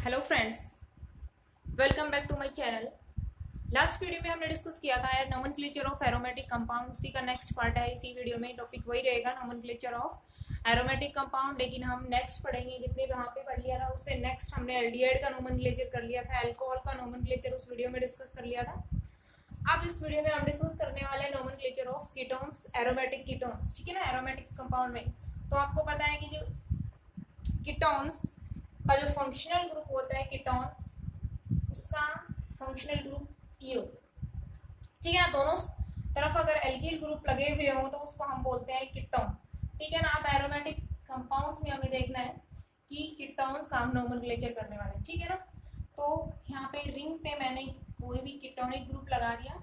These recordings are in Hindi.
Hello friends, welcome back to my channel. Last video में हमने डिस्कस किया था यार नोमेनक्लेचर ऑफ एरोमेटिक कंपाउंड। उसी का नेक्स्ट पार्ट है। इसी वीडियो में टॉपिक वही रहेगा, नोमेनक्लेचर ऑफ एरोमेटिक कंपाउंड। लेकिन हम नेक्स्ट पढ़ेंगे, जितने वहाँ पे पढ़ लिया था उससे नेक्स्ट हमने एल्डिहाइड का नोमेनक्लेचर कर लिया था, अल्कोहल का नोमेनक्लेचर उस वीडियो में डिस्कस कर लिया था। अब इस वीडियो में हम डिस्कस करने वाले हैं nomenclature of ketones, aromatic ketones. ठीक है ना, एरोमेटिक कंपाउंड में तो आपको पता है कि जो कीटोन्स का जो फंक्शनल ग्रुप होता है कीटोन, उसका फंक्शनल ग्रुप ई होता है। ठीक है ना, दोनों तरफ अगर एल्किल ग्रुप लगे हुए हो तो उसको हम बोलते हैं कीटोन। ठीक है ना। अब एरोमेटिक कंपाउंड्स में हमें देखना है कि कीटोन्स का हम नोमेनक्लेचर करने वाले हैं। ठीक है ना, तो यहाँ पे रिंग पे मैंने कोई भी कीटोनिक ग्रुप लगा दिया,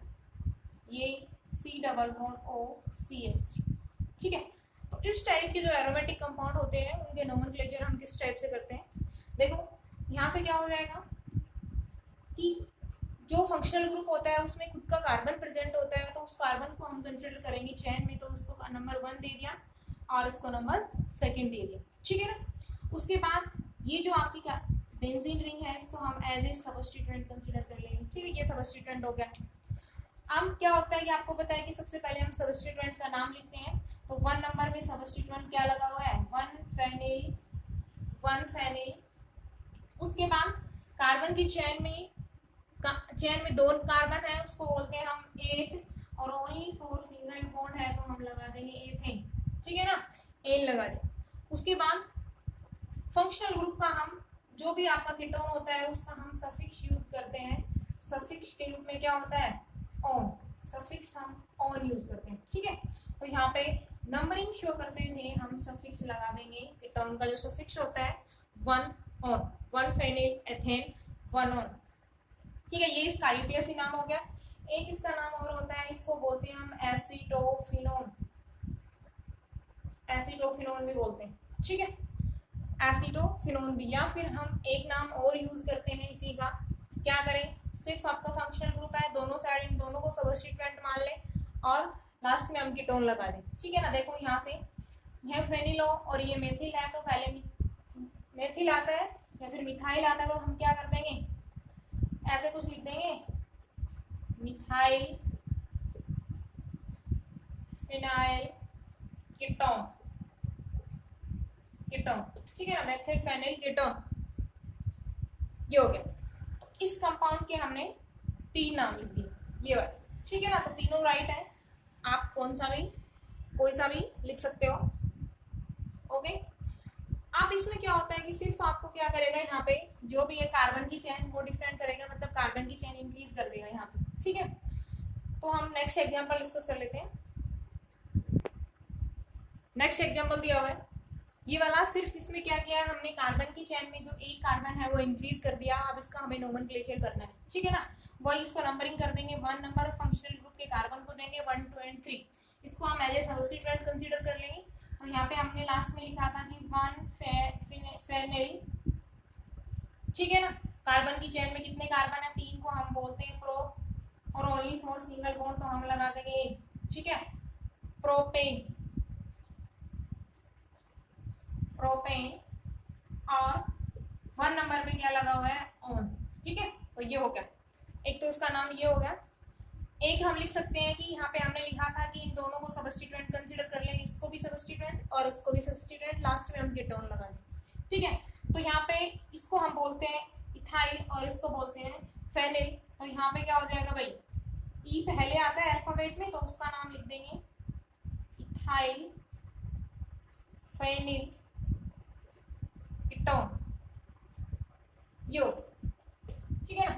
ये C डबल बॉन्ड OCH3। ठीक है, तो इस टाइप के जो एरोमेटिक कंपाउंड होते हैं उनके नोमेनक्लेचर हम किस टाइप से करते हैं। देखो यहाँ से क्या हो जाएगा कि जो फंक्शनल ग्रुप होता है उसमें खुद का कार्बन प्रेजेंट होता है, तो उस कार्बन को हम कंसिडर करेंगे चेन में, तो उसको नंबर 1 दे दिया और इसको नंबर 2 दे दिया। ठीक है ना। उसके बाद ये जो आपकी क्या बेंजीन रिंग है, इसको हम एज ए सबस्टिट्यूएंट कंसिडर कर लेंगे। ठीक है, ये सबस्टिट्यूएंट हो गया। अब क्या होता है कि आपको पता है कि सबसे पहले हम सबस्टिट्यूएंट का नाम लिखते हैं। तो 1 नंबर में सबस्टिट्यूएंट क्या लगा हुआ है, 1 फेनिल। उसके बाद कार्बन की चेन में 2 कार्बन है, उसको बोलते हैं हम एथ, और ओनली 4 सिंगल बॉन्ड है तो हम लगा देंगे एथेन। ठीक है ना, एन लगा दें। उसके बाद फंक्शनल ग्रुप का हम जो भी आपका कीटोन होता है उसका हम सफिक्स यूज करते हैं। सफिक्स के रूप में क्या होता है, ऑन। सफिक्स हम ऑन यूज करते हैं। ठीक है, तो यहाँ पे नंबरिंग शो करते हुए हम सफिक्स लगा देंगे। कीटोन का जो सफिक्स होता है 1 ऑन, 1 फेनिल एथेन 1 ऑन। ठीक है, ये इसका यूपीएससी नाम हो गया। एक इसका नाम और होता है, इसको बोलते हैं हम एसीटोफिनोन। एसीटोफिनोन भी बोलते हैं। ठीक है, एसीटोफिनोन भी। या फिर हम एक नाम और यूज करते हैं इसी का, क्या करें, सिर्फ आपका फंक्शनल ग्रुप है, दोनों साइड इन दोनों को सबस्टिट्यूएंट मान लें और लास्ट में हम कीटोन लगा दें। ठीक है ना, देखो यहाँ से यह फेनिलो और ये मेथिल है, तो पहले मेथिल आता है या फिर मिथाइल आता है, तो हम क्या कर देंगे, ऐसे कुछ लिख देंगे, मिथाइल फिनाइल कीटोन। कीटोन, ठीक है ना, मेथिल फेनिल कीटोन, ये हो गया। इस कंपाउंड के हमने 3 नाम लिख दिए, ये वाला। ठीक है ना, तो तीनों राइट है, आप कोई सा भी लिख सकते हो। ओके। अब इसमें क्या होता है कि सिर्फ आपको क्या करेगा, यहाँ पे जो भी है कार्बन की चेन वो डिफरेंट करेगा, मतलब कार्बन की चेन इंक्रीज कर देगा यहाँ पे। ठीक है, तो हम नेक्स्ट एग्जांपल डिस्कस कर लेते हैं। नेक्स्ट एग्जांपल दिया हुआ है ये वाला, सिर्फ इसमें क्या किया है हमने, कार्बन की चेन में जो एक कार्बन है वो इंक्रीज कर दिया। अब इसका हमें नोमेनक्लेचर करना है। ठीक है ना, वही इसको नंबरिंग कर देंगे। 1 नंबर फंक्शनल ग्रुप के कार्बन को देंगे 1 2 एंड 3, इसको हम एज ए सबस्टिट्यूएंट कंसीडर कर लेंगे। तो यहाँ पे हमने लास्ट में लिखा था कि 1 फेनिल। ठीक है ना, कार्बन की चेन में कितने कार्बन है, 3 को हम बोलते हैं प्रोप, और ओनली 4 सिंगल बॉन्ड तो हम लगा देंगे। ठीक है, प्रोपेन। प्रोपेन और 1 नंबर में क्या लगा हुआ है, ऑन। ठीक है, तो ये हो गया। एक तो उसका नाम ये हो गया। एक हम लिख सकते हैं कि यहाँ पे हमने लिखा था कि इन दोनों को सबस्टिट्यूएंट कंसीडर कर लें, इसको भी सबस्टिट्यूएंट और इसको भी सबस्टिट्यूएंट, लास्ट में हम कीटोन लगा दें। ठीक है, तो यहाँ पे इसको हम बोलते हैं इथाइल और इसको बोलते हैं फेनिल। तो यहाँ पे क्या हो जाएगा भाई, ई पहले आता है अल्फाबेट में, तो उसका नाम लिख देंगे इथाइल फेनिल कीटोन, यो। ठीक है ना,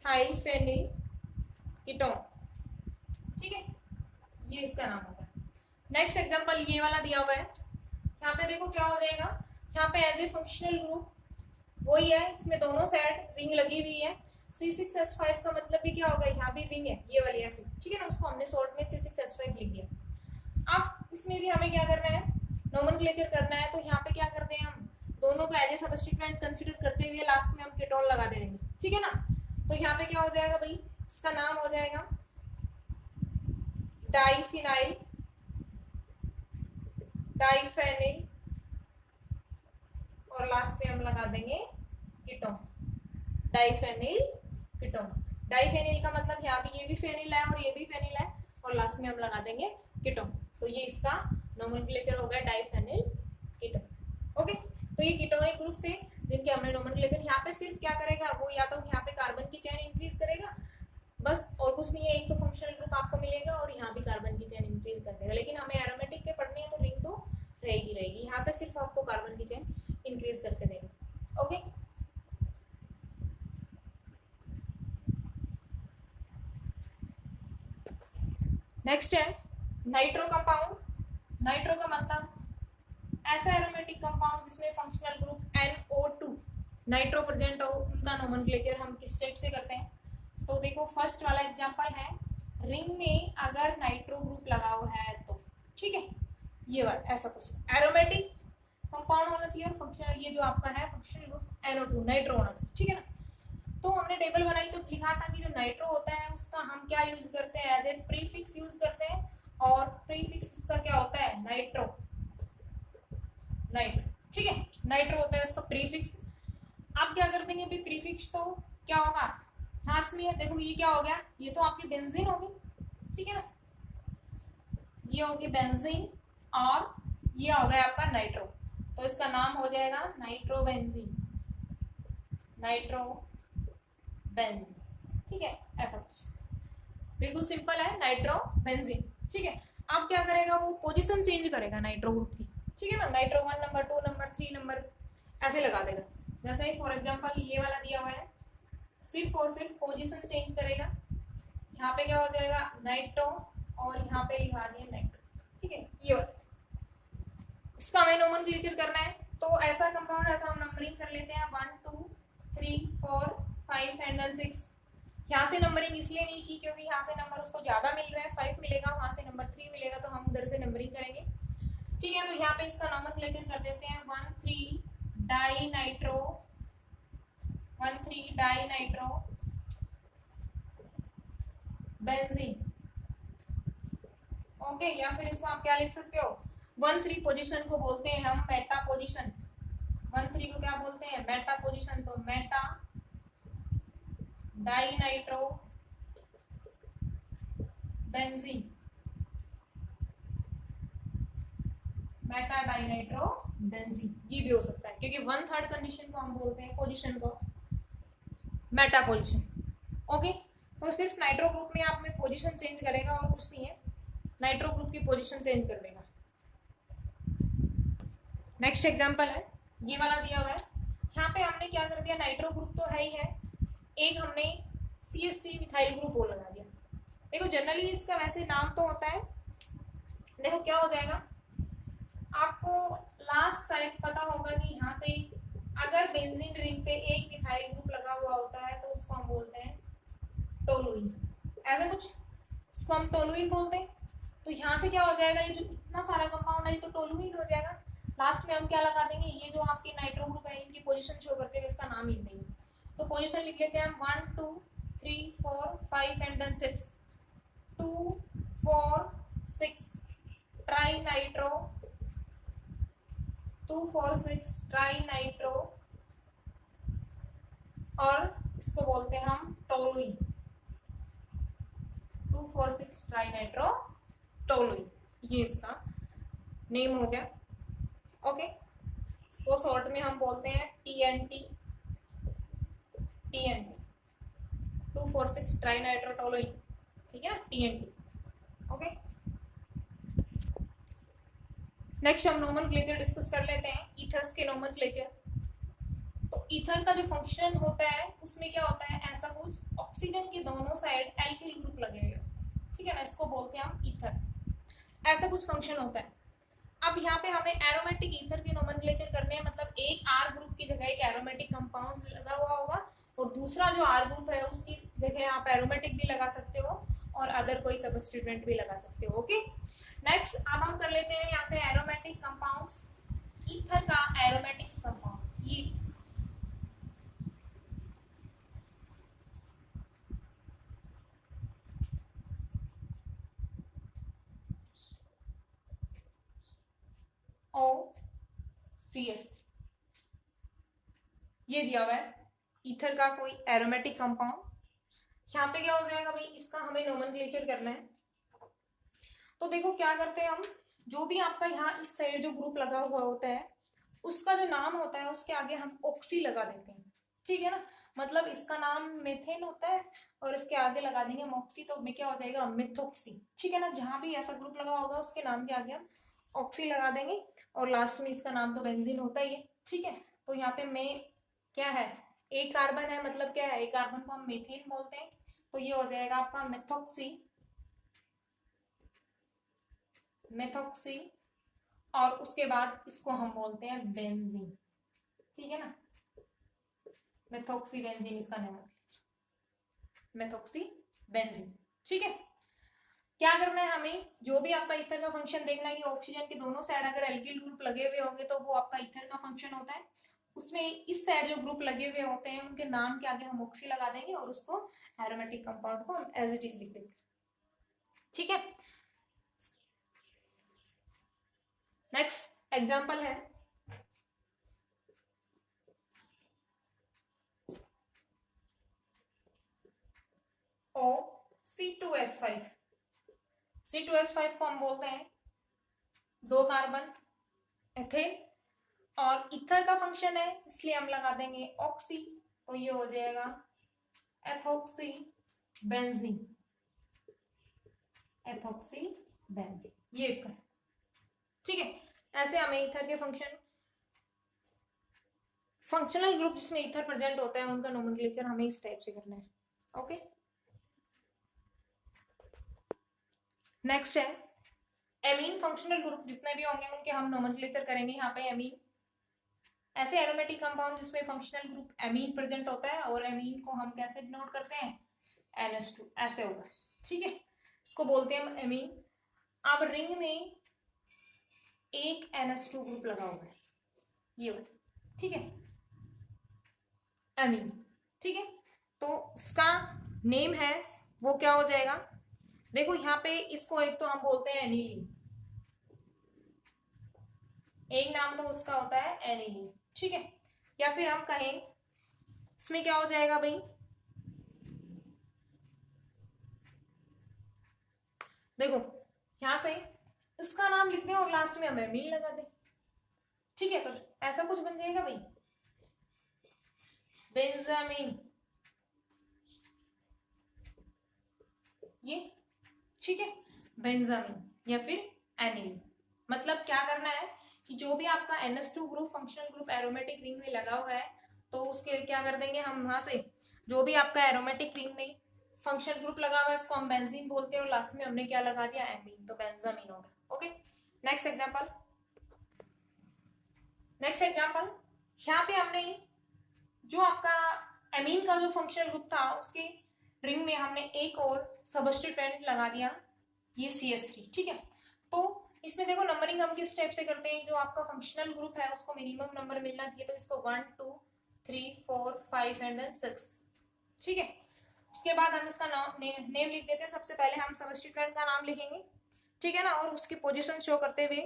थाइल फेनिल कीटोन। ठीक है, ये इसका नाम होगा। नेक्स्ट एग्जांपल ये वाला दिया हुआ है, यहाँ पे देखो क्या हो जाएगा, यहाँ पे एज ए फंक्शनल ग्रुप वही है, इसमें दोनों साइड रिंग लगी हुई है। C6H5 का मतलब भी क्या होगा, यहाँ भी रिंग है ये वाली ऐसी। ठीक है ना, उसको हमने शॉर्ट में C6H5 लिख दिया। अब इसमें भी हमें क्या करना है, नोमेनक्लेचर करना है। तो यहाँ पे क्या करते हैं, हम दोनों को एज ए सबस्टिट्यूएंट कंसीडर करते हुए लास्ट में हम कीटोन लगा देंगे। ठीक है ना, तो यहाँ पे क्या हो जाएगा भाई, इसका नाम हो जाएगा डाइफिनाइल, डाइफेनिल और लास्ट में हम लगा देंगे कीटोन, डाइफेनिल कीटोन। डाइफेनिल का मतलब यहाँ पे ये भी फेनिल है और ये भी फेनिल है, और लास्ट में हम लगा देंगे कीटोन। तो ये इसका नोमेनक्लेचर हो गया डाइफेनिल कीटोन। ओके, तो ये कीटोनिक ग्रुप से जिनके हमने नोमेनक्लेचर, यहाँ पे सिर्फ क्या करेगा वो, या तो यहाँ पे कार्बन की चेन इंक्रीज करेगा बस, और कुछ नहीं है, एक तो फंक्शनल ग्रुप आपको मिलेगा और यहाँ भी कार्बन की चेन इंक्रीज कर देगा। लेकिन हमें एरोमेटिक के पढ़ने हैं तो रिंग तो रहेगी, यहाँ पे सिर्फ आपको कार्बन की चेन इंक्रीज करके देगा। ओके, नेक्स्ट है नाइट्रो कंपाउंड। नाइट्रो का मतलब ऐसा एरोमेटिक कंपाउंड जिसमें functional group NO2 nitro present हो, उनका नोमेनक्लेचर हम किस टाइप से करते हैं। तो देखो फर्स्ट वाला एग्जांपल है, रिंग में अगर नाइट्रो ग्रुप लगा हुआ है तो, ठीक है, ये वाला ऐसा कुछ एरोमेटिक कंपाउंड होना चाहिए, और फंक्शनल ये जो आपका है फंक्शनल ग्रुप NO2 नाइट्रो होना चाहिए, ठीक है ना। तो हमने टेबल बनाई तो लिखा था कि जो नाइट्रो होता है उसका हम क्या यूज करते हैं, एज ए प्रीफिक्स यूज करते हैं, और प्रीफिक्स इसका क्या होता है, नाइट्रो, नाइट्रो, ठीक है, नाइट्रो होता है इसका प्रीफिक्स। आप क्या कर देंगे अभी प्रीफिक्स, तो क्या होगा लास्ट में, देखो ये क्या हो गया, ये तो आपकी बेंजीन होगी, ठीक है ना, ये होगी बेंजीन, और ये हो गया आपका नाइट्रो, तो इसका नाम हो जाएगा नाइट्रोबेंजीन, नाइट्रो बेंजीन, ठीक है, ऐसा कुछ बिल्कुल सिंपल है, नाइट्रो बेंजीन, ठीक है। अब क्या करेगा वो पोजीशन चेंज करेगा नाइट्रो ग्रुप की, ठीक है ना, नाइट्रो 1 नंबर 2 नंबर 3 नंबर ऐसे लगा देगा। जैसे फॉर एग्जांपल ये वाला दिया हुआ है, सिर्फ और सिर्फ पोजीशन चेंज करेगा, यहाँ पे क्या हो जाएगा नाइट्रो, और यहाँ पे लिखा दिया नाइट्रो, ठीक है, ये वाला। इसका हमें नोमेनक्लेचर करना है, तो ऐसा कंपाउंड है तो हम नंबरिंग कर लेते हैं 1 2 3 4 5 एंड देन 6। यहाँ से नंबरिंग इसलिए नहीं की क्योंकि यहाँ से नंबर उसको ज्यादा मिल रहा है, 5 मिलेगा, वहां से नंबर 3 मिलेगा, तो हम उधर से नंबरिंग करेंगे, ठीक है। तो यहाँ पे इसका नोमेनक्लेचर कर देते हैं 1 3 die nitro, 1 3 die nitro benzene, okay. या फिर इसको आप क्या लिख सकते हो, 1 3 पोजीशन को बोलते हैं हम मेटा पोजीशन, 1 3 को क्या बोलते हैं मेटा पोजीशन, तो meta dinitrobenzene, meta dinitrobenzene, ये भी हो सकता है क्योंकि 1/3 कंडीशन को हम बोलते हैं पोजीशन को मेटा पोजीशन, ओके। तो सिर्फ नाइट्रो ग्रुप में आप में पोजीशन चेंज करेगा और कुछ नहीं है, नाइट्रो ग्रुप की पोजीशन चेंज कर देगा। नेक्स्ट एग्जांपल है, ये वाला दिया हुआ है, यहाँ पे हमने क्या कर दिया, नाइट्रो ग्रुप तो है ही है, एक हमने CH3 मिथाइल ग्रुप और लगा दिया। देखो जनरली इसका वैसे नाम तो होता है, देखो क्या हो जाएगा, आपको लास्ट साइड पता होगा कि यहाँ से अगर बेंजीन रिंग पे एक मिथाइल ग्रुप लगा हुआ होता है तो उसको हम बोलते हैं टोलुइन, ऐसा कुछ, इसको हम टोलुइन बोलते हैं। तो यहाँ से क्या हो जाएगा, ये जो इतना सारा कंपाउंड है ये तो टोलुइन हो जाएगा, लास्ट में हम क्या लगा देंगे, ये जो आपके नाइट्रो ग्रुप है इनकी पोजीशन शो करते हुए इसका नाम लिख देंगे। तो पोजीशन लिख लेते हैं हम 1 2 3 4 5 and then 6, 2 4 6 trinitro, 2 4 6 trinitro, और इसको बोलते हैं हम टोलुइन, 2 4 6 ट्राई नाइट्रो टोलुइन, ये इसका नेम हो गया, ओके। इसको शॉर्ट में हम बोलते हैं TNT, TNT 2 4 6 tri nitro toluene, ठीक है ना, TNT, ओके। नेक्स्ट हम नोमेनक्लेचर डिस्कस कर लेते हैं, ईथर्स के नोमेनक्लेचर। तो ईथर का जो फंक्शन होता है उसमें क्या होता है, ऐसा कुछ ऑक्सीजन के दोनों साइड एल्किल ग्रुप लगे हुए, ठीक है ना, इसको बोलते हैं हम ईथर, ऐसा कुछ फंक्शन होता है। अब यहाँ पे हमें एरोमेटिक ईथर के नोमेनक्लेचर करने हैं, मतलब एक R ग्रुप की जगह एक एरोमेटिक कंपाउंड लगा हुआ होगा, और दूसरा जो R ग्रुप है उसकी जगह आप एरोमेटिक भी लगा सकते हो और अदर कोई सब्स्टिट्यूएंट भी लगा सकते हो, ओके। नेक्स्ट अब हम कर लेते हैं यहाँ से एरोमेटिक कंपाउंड्स, ईथर का एरोमेटिक कंपाउंड, ये OCH3, ये दिया हुआ है ईथर का कोई एरोमेटिक कंपाउंड। यहाँ पे क्या हो जाएगा भाई, इसका हमें नोमेनक्लेचर करना है। तो देखो क्या करते हैं हम, जो भी आपका यहाँ इस साइड जो ग्रुप लगा हुआ होता है उसका जो नाम होता है उसके आगे हम ऑक्सी लगा देते हैं, ठीक है ना। मतलब इसका नाम मेथेन होता है और इसके आगे लगा देंगे हम ऑक्सी, तो में क्या हो जाएगा मिथोक्सी, ठीक है ना। जहां भी ऐसा ग्रुप लगा होगा उसके नाम के आगे हम ऑक्सी लगा देंगे और लास्ट में इसका नाम तो बेंजीन होता ही है, ठीक है। तो यहाँ पे में क्या है, एक कार्बन है, मतलब क्या है, एक कार्बन को हम मेथेन बोलते हैं, तो ये हो जाएगा आपका मेथोक्सी, मेथोक्सी। और उसके बाद इसको हम बोलते हैं बेंजीन, ठीक है ना। मेथोक्सी बेंजीन इसका नाम है, मेथोक्सी बेंजीन, ठीक है। क्या करना है हमें, जो भी आपका ईथर का फंक्शन देखना है कि ऑक्सीजन के दोनों साइड अगर एल्किल ग्रुप लगे हुए होंगे तो वो आपका ईथर का फंक्शन होता है। उसमें इस साइड जो ग्रुप लगे हुए होते हैं उनके नाम के आगे हम ऑक्सी लगा देंगे और उसको एरोमेटिक कंपाउंड को हम एज इट इज लिख देंगे, ठीक है। नेक्स्ट एग्जांपल है C2H5। C2H5 को हम बोलते हैं दो कार्बन एथेन और ईथर का फंक्शन है इसलिए हम लगा देंगे ऑक्सी, तो ये हो जाएगा एथोक्सी बेंजीन, एथोक्सी बेंजीन, ये इसका, ठीक है। ऐसे हमें ईथर के फंक्शनल ग्रुप जिसमें ईथर प्रेजेंट होता है उनका नोमेनक्लेचर हमें इस टाइप से करना है, ओके। नेक्स्ट है एमीन। फंक्शनल ग्रुप जितने भी होंगे उनके हम नोमेनक्लेचर करेंगे। यहाँ पे एमीन ऐसे एरोमेटिक कंपाउंड जिसमें फंक्शनल ग्रुप एमीन प्रेजेंट होता है और एमीन को हम कैसे डिनोट करते हैं, NH2 ऐसे होगा, ठीक है। इसको बोलते हैं हम एमीन। अब रिंग में एक NH2 ग्रुप लगा हुआ है, ये वाला, ठीक है, एमीन, ठीक है। तो इसका नेम है वो क्या हो जाएगा, देखो यहाँ पे इसको एक तो हम बोलते हैं एनिलीन, एक नाम तो उसका होता है एनिलीन, ठीक है। या फिर हम कहें इसमें क्या हो जाएगा भाई, देखो यहां से इसका नाम लिख दें और लास्ट में हम एमीन लगा दें, ठीक है। तो ऐसा कुछ बन जाएगा भाई बेंजामीन, ये, ठीक है, बेंजामीन या फिर एनिलीन। मतलब क्या करना है कि जो भी आपका NH2 group functional group aromatic ring में लगा हुआ है तो उसके क्या कर देंगे हम, वहां से जो भी आपका एरोमेटिक रिंग में फंक्शनल ग्रुप लगा हुआ है इसको हम बेंजीन बोलते हैं और लास्ट में हमने क्या लगा दिया, एमीन, तो बेंजामीन होगा, okay. Next example, next example, यहाँ पे हमने जो आपका एमीन का जो फंक्शनल ग्रुप था उसके रिंग में हमने एक और सबस्टिट्यूएंट लगा दिया, ये CH3, ठीक है। तो इसमें देखो नंबरिंग हम किस टाइप से करते हैं, जो आपका फंक्शनल ग्रुप है उसको मिनिमम नंबर मिलना चाहिए, तो इसको 1 2 3 4 5 एंड देन 6, ठीक है। उसके बाद हम इसका नेम लिख देते हैं। सबसे पहले हम सबस्टिट्यूएंट का नाम लिखेंगे, ठीक है ना, और उसकी पोजीशन शो करते हुए,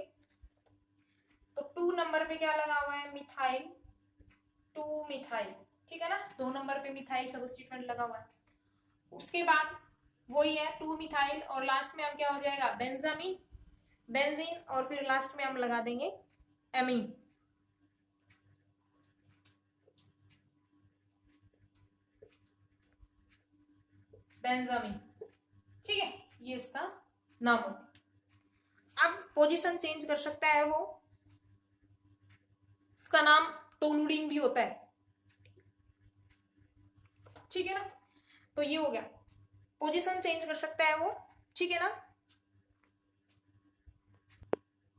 तो 2 नंबर पे क्या लगा हुआ है, मिथाइल, 2 मिथाइल, ठीक है ना, 2 नंबर पे मिथाइल सबस्टिट्यूएंट लगा हुआ है। उसके बाद वही है 2 मिथाइल और लास्ट में हम क्या हो जाएगा, बेंजामीन, बेंजीन, और फिर लास्ट में हम लगा देंगे एमीन, बेंजामीन, ठीक है, ये इसका नाम होगा। अब पोजीशन चेंज कर सकता है वो, इसका नाम टोलुडीन भी होता है, ठीक है ना। तो ये हो गया, पोजीशन चेंज कर सकता है वो, ठीक है ना।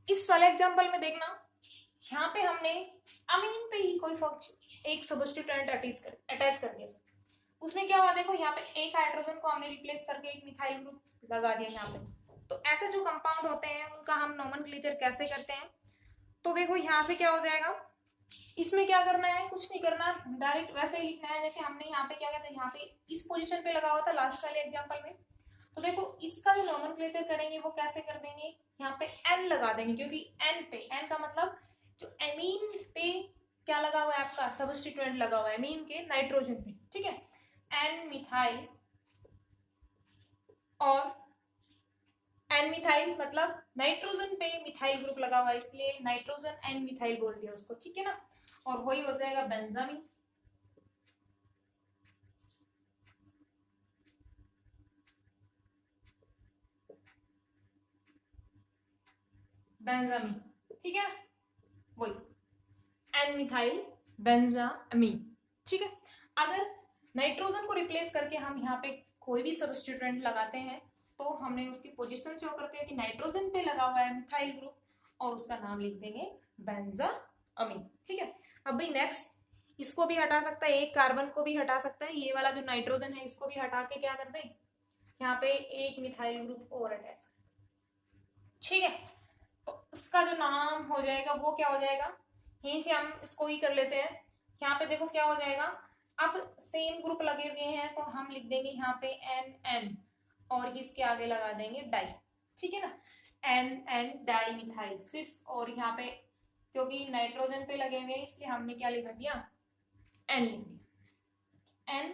इस वाले एग्जांपल में देखना, यहाँ पे हमने अमीन पे ही कोई एक सबस्टिट्यूएंट अटैच कर दिया, उसमें क्या हुआ, देखो यहाँ पे एक हाइड्रोजन को हमने रिप्लेस करके एक मिथाइल ग्रुप लगा दिया यहाँ पे। तो ऐसे जो कंपाउंड होते हैं उनका हम नोमेनक्लेचर कैसे करते हैं, तो देखो यहाँ से क्या हो जाएगा, इसमें क्या करना है, कुछ नहीं करना, डायरेक्ट वैसे ही लिखना है जैसे हमने यहाँ पे क्या कहते हैं, यहाँ पे इस पोजीशन पे लगा हुआ था लास्ट वाले एग्जांपल में। तो देखो इसका जो नोमेनक्लेचर करेंगे वो कैसे कर देंगे, यहाँ पे N लगा देंगे, क्योंकि N पे, N का मतलब जो एमीन पे क्या लगा हुआ है आपका, सब्स्टिट्यूएंट लगा हुआ है अमीन के नाइट्रोजन पे, ठीक है, एन मिथाइल, और एन मिथाइल मतलब नाइट्रोजन पे मिथाइल ग्रुप लगा हुआ है, इसलिए नाइट्रोजन एन मिथाइल बोल दिया उसको, ठीक है ना, और वही हो जाएगा बेंजामीन। बेंजामीन, ठीक है, वही एन मिथाइल बेंजामीन, ठीक है। अगर नाइट्रोजन को रिप्लेस करके हम यहाँ पे कोई भी सब्स्टिट्यूएंट लगाते हैं तो हमने उसकी पोजीशन शो करते हैं कि नाइट्रोजन पे लगा हुआ है मिथाइल ग्रुप, और उसका नाम लिख देंगे बेंजामीन, ठीक है। अब भाई नेक्स्ट, इसको भी हटा सकता है, एक कार्बन को भी हटा सकता है, ये वाला जो नाइट्रोजन है इसको भी हटा के क्या कर दे, यहाँ पे एक मिथाइल ग्रुप और अटैच, ठीक है। तो इसका जो नाम हो जाएगा वो क्या हो जाएगा, यहीं से हम इसको ही कर लेते हैं। यहाँ पे देखो क्या हो जाएगा, अब सेम ग्रुप लगे हुए हैं तो हम लिख देंगे यहाँ पे एन एन, और इसके आगे लगा देंगे डाई, ठीक है ना, एन एन डाई मिथाइल सिर्फ, और यहाँ पे क्योंकि नाइट्रोजन पे लगे हुए हैं इसलिए हमने क्या लिख दिया, एन लिख दिया। एन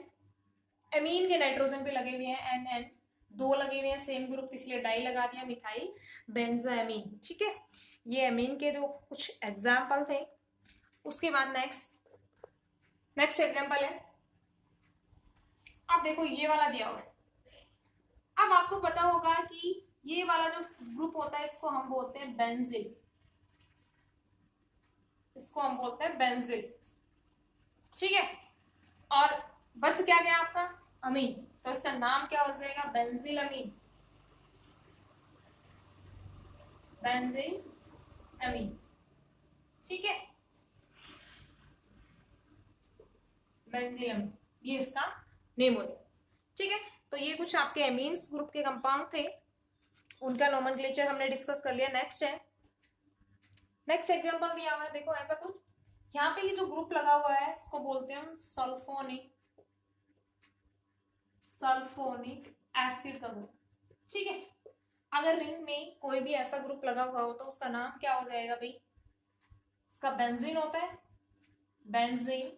एमीन के नाइट्रोजन पे लगे हुए हैं एन एन, दो लगे हुए हैं सेम ग्रुप इसलिए डाई लगा दिया मिथाइल बेंजामीन, ठीक है। ये एमीन के जो कुछ एग्जाम्पल थे। उसके बाद नेक्स्ट एग्जाम्पल है, अब देखो ये वाला दिया हुआ है। अब आपको पता होगा कि ये वाला जो ग्रुप होता है इसको हम बोलते हैं बेंजीन, इसको हम बोलते हैं बेंजीन, ठीक है। और बच क्या गया आपका अमीन, तो इसका नाम क्या हो जाएगा, बेंजील अमीन, बेंजील अमीन, ठीक है, बेंजील अमीन, ये इसका नेम हो जाएगा, ठीक है। तो ये कुछ आपके एमीन्स ग्रुप के कंपाउंड थे, उनका नोमेनक्लेचर हमने डिस्कस कर लिया। नेक्स्ट है, नेक्स्ट एग्जांपल दिया हुआ है, देखो ऐसा कुछ, यहाँ पे ये जो ग्रुप लगा हुआ है इसको बोलते हैं हम सल्फोनिक, सल्फोनिक एसिड का ग्रुप, ठीक है। अगर रिंग में कोई भी ऐसा ग्रुप लगा हुआ हो तो उसका नाम क्या हो जाएगा भाई, इसका बेंजीन होता है, बेंजीन,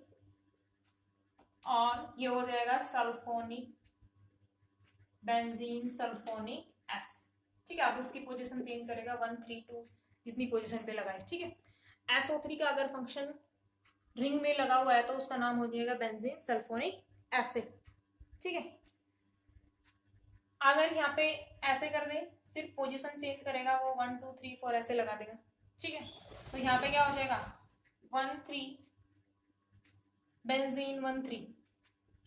और ये हो जाएगा सल्फोनिक, बेंजीन सल्फोनिक एसिड, ठीक है। आप उसकी पोजीशन चेंज करेगा 1 3 2 जितनी पोजीशन पे लगाए, ठीक है। SO3 का अगर फंक्शन रिंग में लगा हुआ है तो उसका नाम हो जाएगा बेंजीन सल्फोनिक एसिड, ठीक है। अगर यहाँ पे ऐसे कर दे, सिर्फ पोजीशन चेंज करेगा, वो 1 2 3 4 ऐसे लगा देगा, ठीक है। तो यहाँ पे क्या हो जाएगा 1 3 बेंजीन 1 3,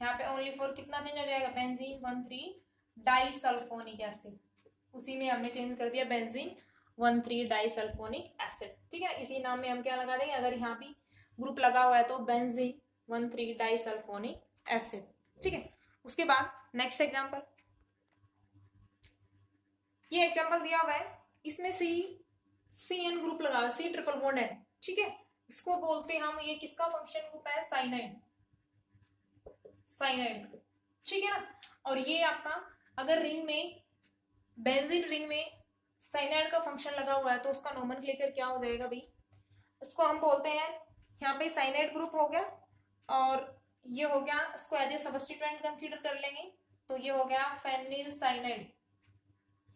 यहाँ पे ओनली फॉर कितना चेंज हो जाएगा, बेंजीन 1 3 डाई सल्फोनिक एसिड, उसी में हमने चेंज कर दिया बेंजीन 1 3 डाई सल्फोनिक एसिड, ठीक है। इसी नाम में हम क्या लगा देंगे, अगर यहाँ भी ग्रुप लगा हुआ है तो बेंजीन 1 3 डाई सल्फोनिक एसिड, ठीक है। उसके बाद नेक्स्ट एग्जाम्पल, ये एग्जाम्पल दिया हुआ है, इसमें CN ग्रुप लगा हुआ है, C ट्रिपल बॉन्ड है, ठीक है। इसको बोलते हैं हम, ये किसका फंक्शन ग्रुप है, साइनाइड, साइनाइड, ठीक है ना। और ये आपका अगर रिंग में, बेंजीन रिंग में साइनाइड का फंक्शन लगा हुआ है तो उसका नोमेनक्लेचर क्या हो जाएगा भाई, उसको हम बोलते हैं, यहाँ पे साइनाइड ग्रुप हो गया और ये हो गया, इसको एज ए सब्स्टिट्यूएंट कंसीडर कर लेंगे, तो ये हो गया फेनिल साइनाइड,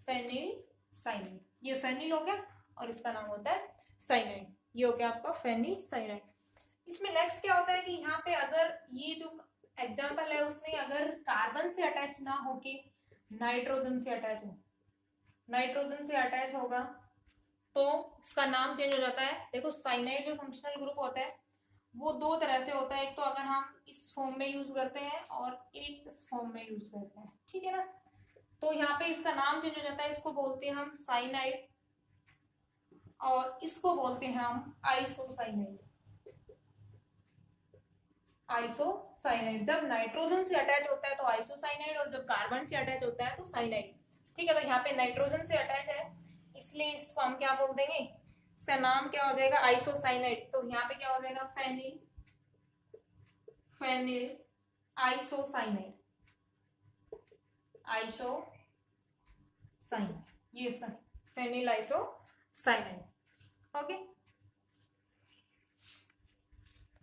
फेनिल साइनाइड, ये फेनिल हो गया और इसका नाम होता है साइनाइड, ये हो गया आपका फेनिल साइनाइड। इसमें नेक्स्ट क्या होता है कि यहाँ पे अगर ये जो एग्जाम्पल है उसमें अगर कार्बन से अटैच ना होके नाइट्रोजन से अटैच हो, नाइट्रोजन से अटैच होगा तो उसका नाम चेंज हो जाता है। देखो साइनाइड जो फंक्शनल ग्रुप होता है वो दो तरह से होता है, एक तो अगर हम इस फॉर्म में यूज करते हैं और एक इस फॉर्म में यूज करते हैं, ठीक है ना। तो यहाँ पे इसका नाम चेंज हो जाता है, इसको बोलते हैं हम साइनाइड और इसको बोलते हैं हम आइसोसाइनाइड, आइसोसाइनाइड। जब नाइट्रोजन से अटैच होता है तो आइसोसाइनाइड और जब कार्बन से अटैच होता है तो साइनाइड, ठीक है। तो यहाँ पे नाइट्रोजन से अटैच है इसलिए इसको हम क्या बोल देंगे, इसका नाम क्या हो जाएगा, आइसोसाइनाइड। तो यहाँ पे क्या हो जाएगा, फेनिल, फेनिल आइसोसाइनाइड, आइसोसाइनाइड, ये इसका फेनिल आइसोसाइनाइड, ओके।